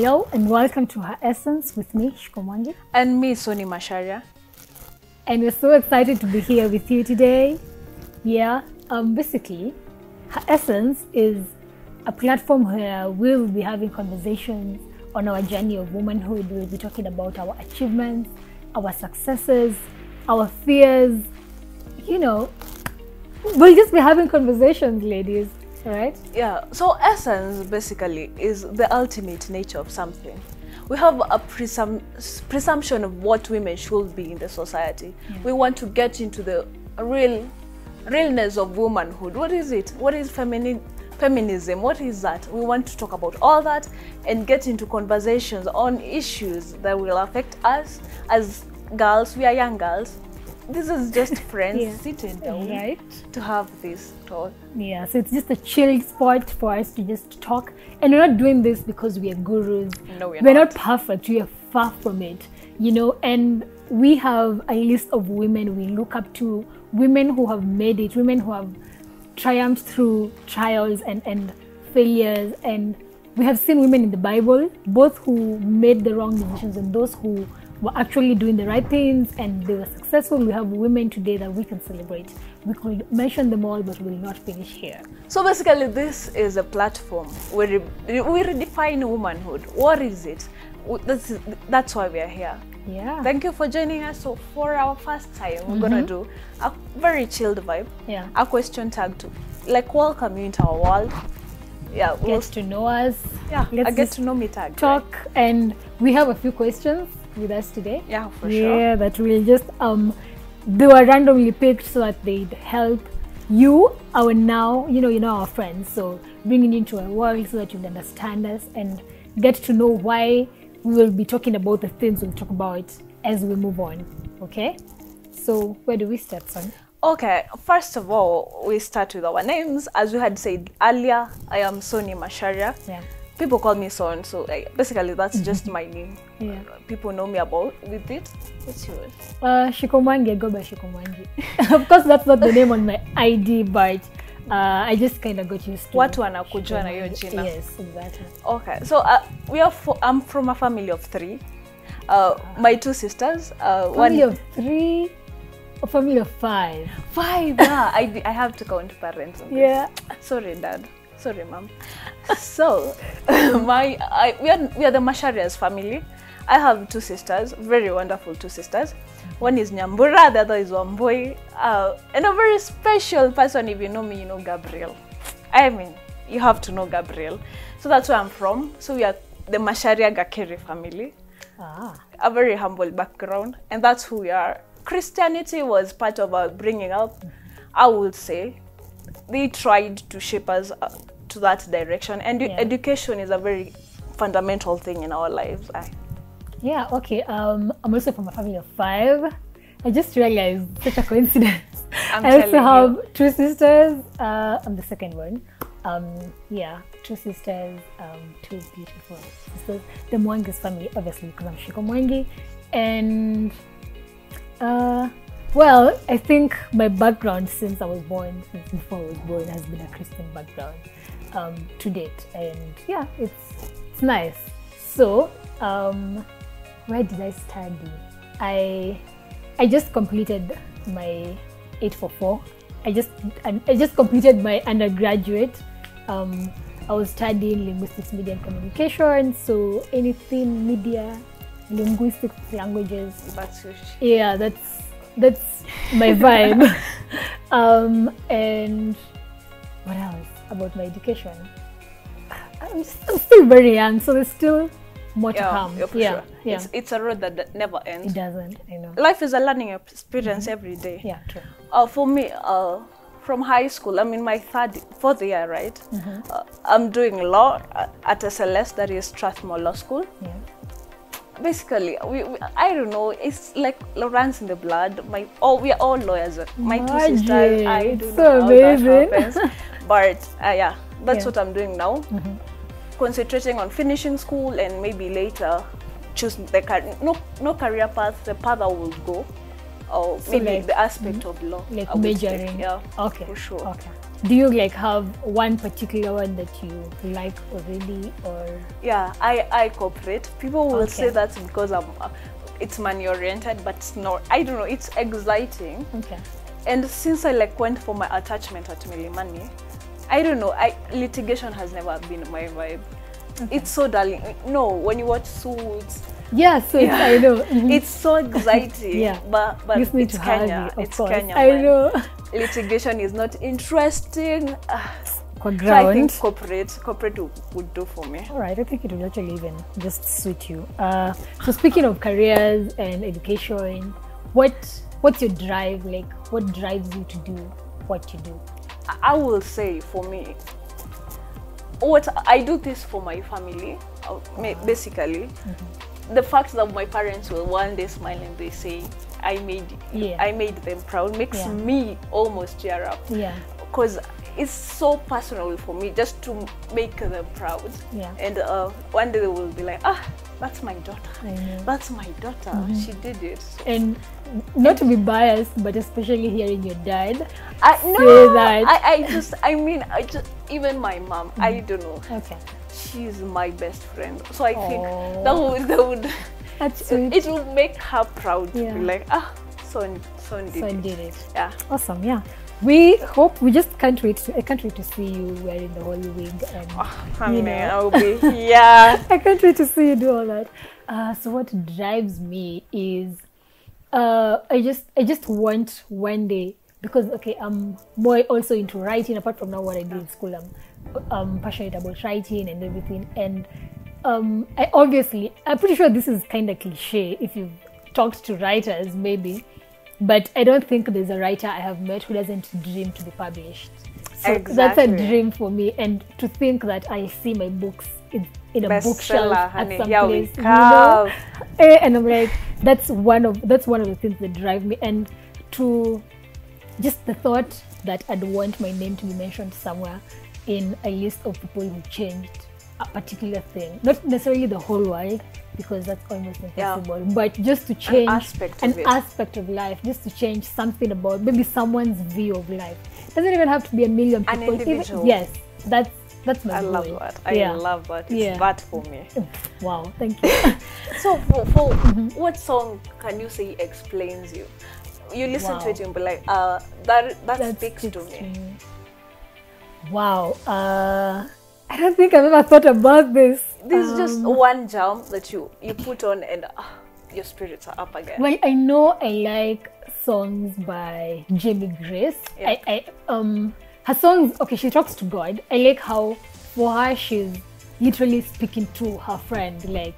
Hello and welcome to Her Essence with me, Shikomwangi. And me, Soni Masharia. And we're so excited to be here with you today. Basically, Her Essence is a platform where we'll be having conversations on our journey of womanhood. We'll be talking about our achievements, our successes, our fears. You know, we'll just be having conversations, ladies, right? Yeah, so essence basically is the ultimate nature of something. We have a presumption of what women should be in the society. Yeah. We want to get into the realness of womanhood. What is it? What is feminism? What is that? We want to talk about all that and get into conversations on issues that will affect us as girls. We are young girls. This is just friends sitting down to have this talk. Yeah, so it's just a chill spot for us to just talk. And we're not doing this because we are gurus. No, we're not perfect. We are far from it, you know. And we have a list of women we look up to, women who have made it, women who have triumphed through trials and failures. And we have seen women in the Bible, both who made the wrong decisions and those who were actually doing the right things and they were successful. We have women today that we can celebrate. We could mention them all, but we'll not finish here. So basically, this is a platform where we redefine womanhood. What is it? That's why we are here. Yeah. Thank you for joining us. So for our first time, we're gonna do a very chilled vibe. Yeah. A question tag to welcome you into our world. Yeah. Get to know us. Yeah. Let's get to know me tag. Talk, right? And we have a few questions with us today. Yeah, for sure. Yeah, that will just they were randomly picked so that they'd help you, our our friends. So bringing you into our world so that you'll understand us and get to know why we will be talking about the things we'll talk about as we move on. Okay? So where do we start, son? Okay, first of all, we start with our names. As we had said earlier, I am Soni Masharia. Yeah. People call me Son, so basically that's just my name. Yeah. People know me with it. What's yours? Shikomwangi, I go by Shikomwangi. Of course, that's not the name on my ID, but I just kind of got used to Watu wanakujua na hiyo jina. Yes, exactly. Okay, so I'm from a family of 3. My 2 sisters. Family of 3? A family of 5? 5, yeah. I have to count parents. Yeah. Sorry, Dad. Sorry, Mom. So, we are the Masharia's family. I have 2 sisters, very wonderful 2 sisters. One is Nyambura, the other is Wamboi. And a very special person, if you know me, you know Gabriel. I mean, you have to know Gabriel. So that's where I'm from. So we are the Masharia Gakeri family. A very humble background. And that's who we are. Christianity was part of our bringing up, I would say. They tried to shape us to that direction, and education is a very fundamental thing in our lives. Yeah, okay. I'm also from a family of 5. I just realized such a coincidence. I also have 2 sisters. I'm the second one. 2 sisters, 2 beautiful sisters. The Mwangi's family, obviously, because I'm Shikomwangi. And well, I think my background since before I was born, has been a Christian background to date, and yeah, it's nice. So, where did I study? I just completed my 844. I just completed my undergraduate. I was studying linguistics, media, and communication. So anything media, linguistics, languages. Yeah, that's my vibe. And what else about my education? I'm still very young, so there's still more to come. Yeah, sure. It's a road that never ends. It doesn't, I know. Life is a learning experience every day. Yeah, true. For me, from high school, I'm in my 4th year, right? I'm doing law at SLS, that is Strathmore Law School. Yeah. Basically, I don't know, it's like runs in the blood. We are all lawyers. My 2 sisters, I don't know how that happens. But yeah, that's what I'm doing now. Concentrating on finishing school and maybe later choose the no career path, the path I will go. or So maybe like, the aspect of law. like I would say. majoring. Yeah. Okay. For sure. Okay. Do you like have one particular one that you like already, or? Yeah, I cooperate. People will Okay. say that's because it's money oriented, but it's not. I don't know. It's exciting. Okay. And since I like went for my attachment at Milimani, I don't know. Litigation has never been my vibe. Okay. It's so darling. No, when you watch Suits, Yeah, so it's, I know. Mhm. it's so exciting. Yeah. But Listening it's to Kenya. Harvey, of It's course. Kenya. I man. know. Litigation is not interesting. For So I think ground. corporate would do for me. All right, I think it will actually even just suit you. So speaking of careers and education, what's your drive? Like, what drives you to do what you do? I will say for me, what I do this for my family, basically. The fact that my parents will one day smile and they say, I made them proud makes me almost cheer up. Yeah. Because it's so personal for me just to make them proud. Yeah. And one day they will be like, that's my daughter. I know. That's my daughter. She did it. And not to be biased, but especially hearing your dad No, that. I just even my mom, I don't know. Okay. She's my best friend. So I think Oh. that would That's sweet. it will make her proud to Yeah. be like, son did So I it. did it. Yeah. Awesome. Yeah. We just can't wait. I can't wait to see you wearing the holy wig and you know. I'll be I can't wait to see you do all that. So what drives me is I just want one day, because okay, I'm more also into writing apart from now what I do in school. I'm passionate about writing and everything, and I'm pretty sure this is kind of cliche if you've talked to writers maybe, but I don't think there's a writer I have met who doesn't dream to be published. So that's a dream for me, and to think that I see my books in a bookshelf at some place, you know? And I'm like, that's one of the things that drive me, and to just the thought that I'd want my name to be mentioned somewhere in a list of people who changed a particular thing, not necessarily the whole world, because that's almost impossible, but just to change an aspect of life, just to change something about maybe someone's view of life. It doesn't even have to be a million people. An individual. Yes, that's my goal. I love that. I love that. It's that for me. Wow, thank you. So for what song can you say explains you? You listen to it and be like, that speaks to me. Wow. I don't think I've ever thought about this. This is just one jam that you put on and your spirits are up again. Well, I know I like songs by Jamie Grace. Yeah. Her songs, okay, she talks to God. I like how for her she's literally speaking to her friend, like,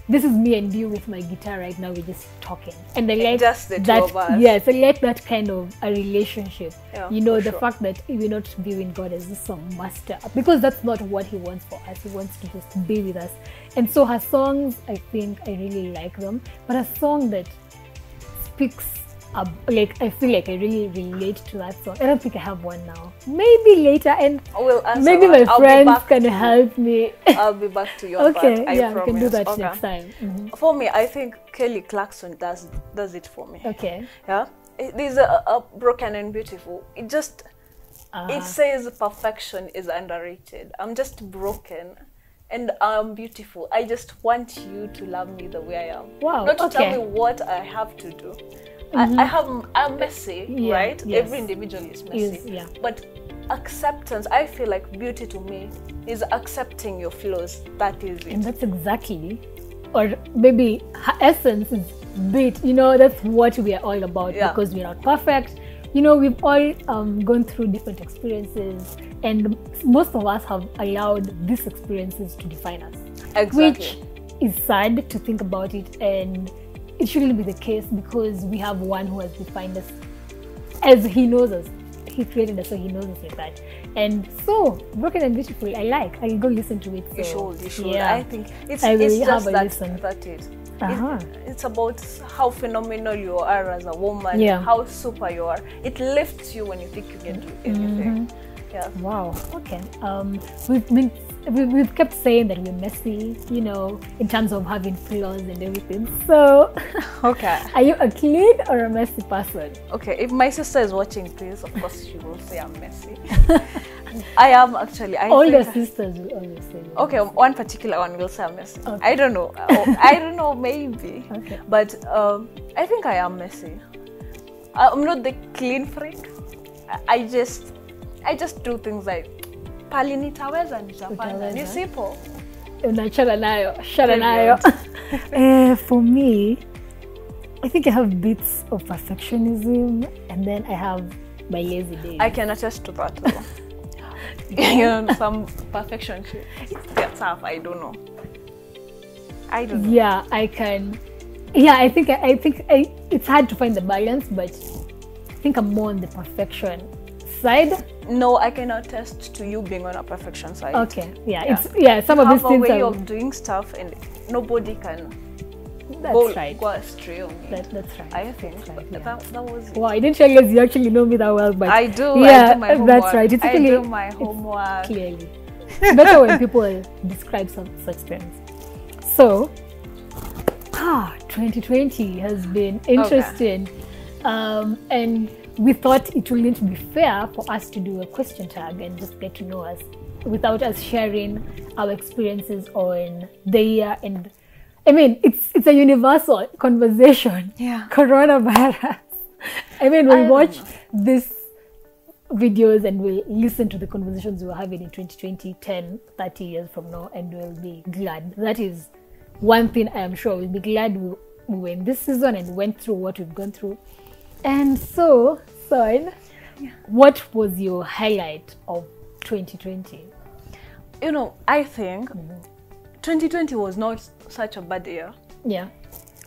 this is me and you with my guitar right now, we're just talking. And I like just the that, two of us. Yes, I like that kind of a relationship. Yeah, you know, the fact that we're not viewing God as some master, because that's not what he wants for us. He wants to just be with us. And so her songs, I think I really like them. But a song that speaks like, I feel like I really relate to that song. I don't think I have one now. Maybe later, and maybe my friends can help me. I'll be back to you on that. I promise. We can do that next time. For me, I think Kelly Clarkson does it for me. Okay. Yeah. There's a Broken and Beautiful. It just it says perfection is underrated. I'm just broken and I'm beautiful. I just want you to love me the way I am. Wow. Not to tell me what I have to do. I'm messy, right? Yes. Every individual is messy. But acceptance, I feel like beauty to me is accepting your flaws. That is it. And that's exactly, or maybe her essence is bit, you know, that's what we are all about, because we're not perfect. You know, we've all gone through different experiences, and most of us have allowed these experiences to define us. Exactly. Which is sad to think about it, and it shouldn't be the case, because we have one who has defined us as he knows us. He created us, so he knows us like that. And so, Broken and Beautiful, I'll go listen to it. So, you should. Yeah. I think it's it's about how phenomenal you are as a woman, how super you are. It lifts you when you think you can do anything. Yeah. Wow. Okay. We've kept saying that we're messy, you know, in terms of having flaws and everything. So, Okay. are you a clean or a messy person? Okay, if my sister is watching this, of course she will say I'm messy. I am actually. All the sisters will always say. Okay, one particular one will say I'm messy. Okay. I don't know. I don't know, maybe. Okay. But I think I am messy. I'm not the clean freak. I just do things like pali nitaweza nitafanya. Ni simple. Unachana nayo. For me, I think I have bits of perfectionism, and then I have my lazy days. I can attest to that though. You know, some perfection shit. It's tough. I don't know. Yeah, I can. Yeah, I think it's hard to find the balance, but I think I'm more on the perfection side. No, I can attest to you being on a perfection side. Okay, some of these things have a way of doing stuff, and nobody can go astray on it. That's right. I think that was it. Wow, I didn't realize you actually know me that well, but I do. Yeah, I do my homework. That's right. I do my homework. Clearly, it's better when people describe such things. So, 2020 has been interesting, and we thought it wouldn't be fair for us to do a question tag and just get to know us without us sharing our experiences on the year. And I mean, it's a universal conversation. Yeah. Coronavirus. I mean, we'll watch these videos and we'll listen to the conversations we were having in 2020, 10, 30 years from now, and we'll be glad. That is one thing I am sure. We'll be glad we were in this season and went through what we've gone through. And so, Son, what was your highlight of 2020? You know, I think 2020 was not such a bad year. Yeah.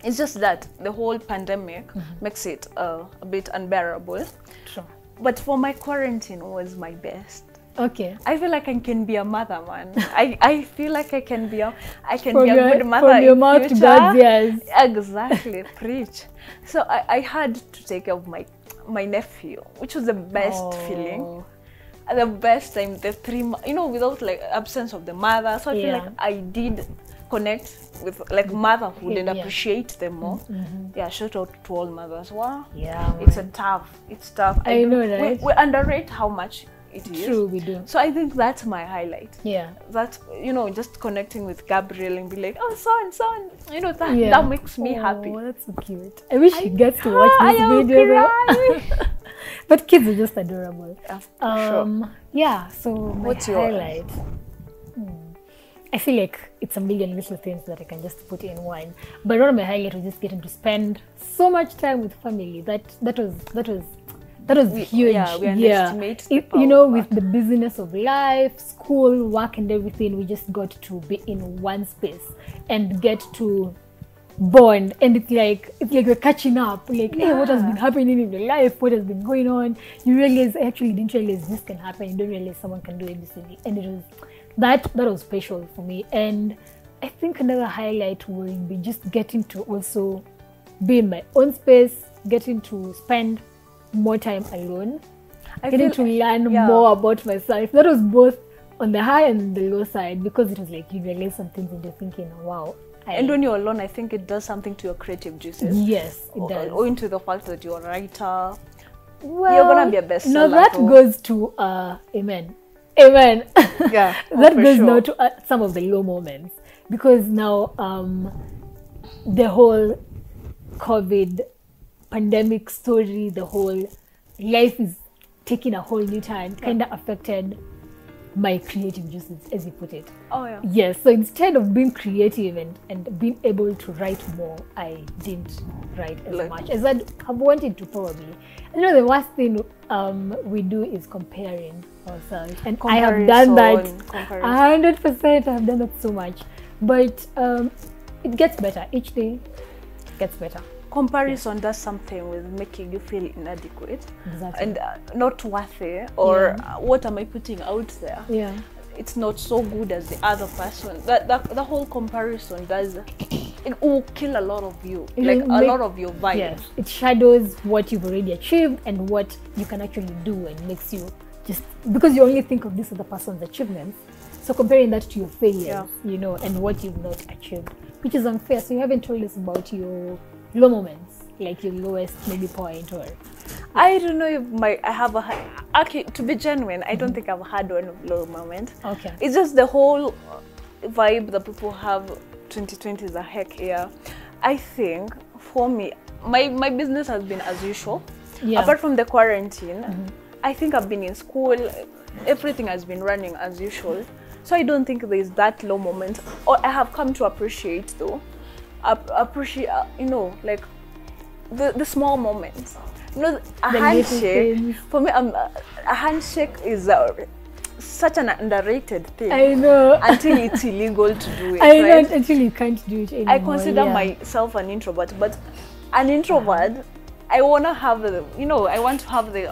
It's just that the whole pandemic makes it a bit unbearable. Sure. But for my quarantine was my best. Okay. I feel like I can be a mother, man. I feel like I can be a good mother from your in mouth future. To God's ears. Exactly, preach. So I had to take care of my nephew, which was the best feeling. The best time, the 3 months, you know, without like absence of the mother. So I feel like I did connect with like motherhood and appreciate them more. Yeah, shout out to all mothers. Wow. Yeah. It's tough. I know, right? We underrate how much it is. True, we do. So I think that's my highlight. Yeah. That, you know, just connecting with Gabriel and be like, oh, son, you know, that makes me happy. Oh, that's so cute. I wish he gets to watch this video. But kids are just adorable. Yeah, sure. Yeah, so what's your your highlight? I feel like it's a million little things that I can just put in one. But one of my highlights was just getting to spend so much time with family. That was huge. Yeah, we underestimate the power you know, of with that. the busyness of life, school, work, and everything, we just got to be in one space and get to bond. And it's like we're catching up. Like, hey, what has been happening in your life? What has been going on? You realize, I actually didn't realize this can happen. You don't realize someone can do ABC. And it was that was special for me. And I think another highlight will be just getting to also be in my own space, getting to spend more time alone, getting to learn more about myself. That was both on the high and the low side, because it was like you realize some things and you're thinking, wow. And when you're alone, I think it does something to your creative juices. Yes, it does. Owing to the fact that you're a writer, well, you're gonna be a bestseller. No, that goes to amen. Yeah, that goes now to some of the low moments, because now the whole COVID pandemic story, the whole life is taking a whole new turn, kind of affected my creative juices, as you put it. Oh yeah. Yes, so instead of being creative and being able to write more, I didn't write as much as I'd have wanted to, probably. You know, the worst thing we do is comparing ourselves, and I have done that 100%. I have done that so much, but it gets better each day. It gets better. Comparison does something with making you feel inadequate, exactly, and not worthy, or what am I putting out there? Yeah, it's not so good as the other person. The whole comparison does, it will kill a lot of you, like a lot of your vibe. Yes, it shadows what you've already achieved and what you can actually do, and makes you just because you only think of this other person's achievements, so comparing that to your failures, Yeah. you know, and what you've not achieved, which is unfair. So you haven't told us about your low moments, like your lowest maybe point, or I don't know if I have okay, to be genuine, I don't think I've had one low moment. okay. It's just the whole vibe that people have. 2020 is a heck year. I think for me, my business has been as usual. Yeah. Apart from the quarantine, I think I've been in school. Everything has been running as usual. So I don't think there's that low moment. Or I have come to appreciate though. Appreciate, you know, like the small moments. You know, a The little handshake, things. for me, a handshake is such an underrated thing. I know. Until it's illegal to do it. I know right? until you can't do it anymore. I consider yeah. myself an introvert, but an introvert, I wanna have the, you know, I want to have the,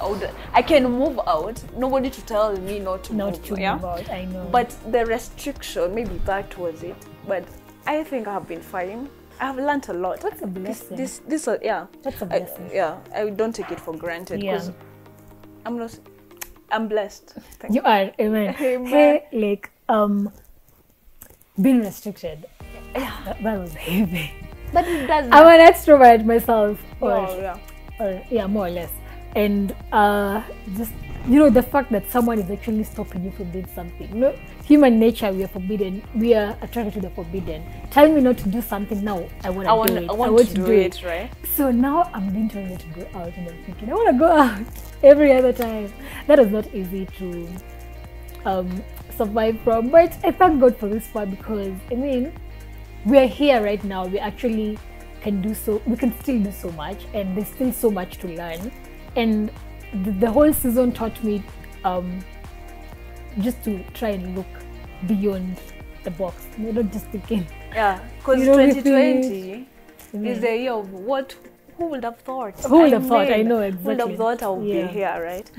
I can move out, nobody to tell me not to not move, to yeah? move out. I know. But the restriction, maybe that was it. But I think I have been fine. I have learned a lot. That's a blessing. This yeah. That's a blessing. I don't take it for granted Yeah. because I'm blessed. Thank You are, amen. Amen. Hey, like being restricted. Yeah. That was heavy. But it does I'm an extrovert myself, yeah. or yeah, more or less. And just, you know, the fact that someone is actually stopping you from doing something. You know, human nature, we are forbidden. We are attracted to the forbidden. Telling me not to do something now, I want to do it. I want to do it, right? So now I'm being told to go out, and I'm thinking I want to go out every other time. That is not easy to survive from. But I thank God for this part, because I mean, we're here right now. We actually can do so. We can still do so much, and there's still so much to learn. And the whole season taught me just to try and look beyond the box. You're not just thinking. Yeah, because You know, 2020 Mm. is the year of what. Who would have thought? Who would have thought? I know, Who would have exactly. thought I would Yeah. be here, right?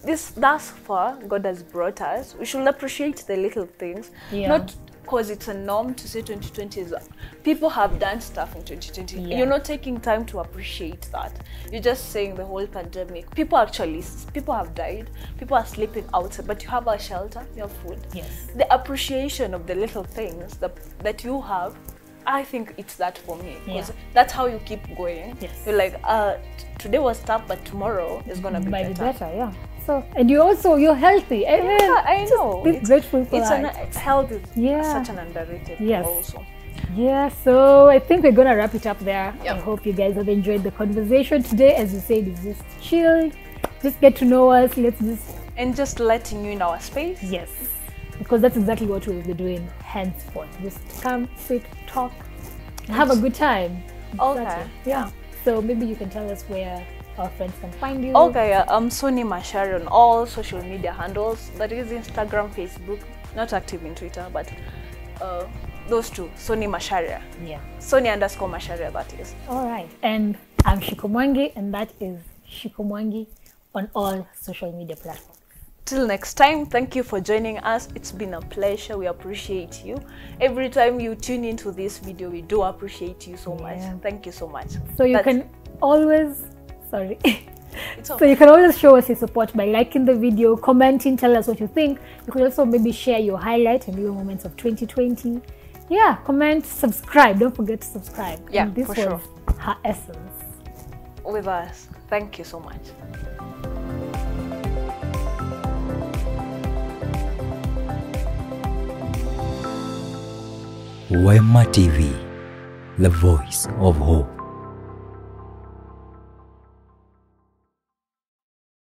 This thus far, God has brought us. We should appreciate the little things, Yeah. not because it's a norm to say 2020 is. People have done stuff in 2020. Yeah. You're not taking time to appreciate that. You're just saying the whole pandemic. People have died. People are sleeping outside, but you have a shelter, you have food. Yes. The appreciation of the little things that you have, I think it's that for me, because Yeah. that's how you keep going. Yes. You're like, today was tough, but tomorrow is gonna be Might better. be better, yeah. So, and you're healthy. I mean, Yeah, I just know. Be grateful for It's that. health is Yeah. such an underrated thing Yes. also. Yeah, so I think we're gonna wrap it up there. Yep. I hope you guys have enjoyed the conversation today. As you said, it's just chilled. Just get to know us. Let's just And just letting you in our space. yes, because that's exactly what we'll be doing henceforth. Just come, sit, talk, and have a good time. Okay. That's it. Yeah. So maybe you can tell us where our friends can find you. Okay, I'm Soni Mashari on all social media handles. That is Instagram, Facebook. Not active in Twitter, but those two. Soni Masharia. Yeah. Soni_Masharia, that is. All right. And I'm Shikomwangi, and that is Shikomwangi on all social media platforms. Till next time, thank you for joining us. It's been a pleasure. We appreciate you. Every time you tune into this video, we do appreciate you so much. Yeah. Thank you so much. So you That's- can always, sorry. It's So okay. you can always show us your support by liking the video, commenting, tell us what you think. You could also maybe share your highlight and your moments of 2020. Yeah, comment, subscribe. Don't forget to subscribe. Yeah, And this for was sure. her essence. With us. Thank you so much. Wema TV, the voice of hope.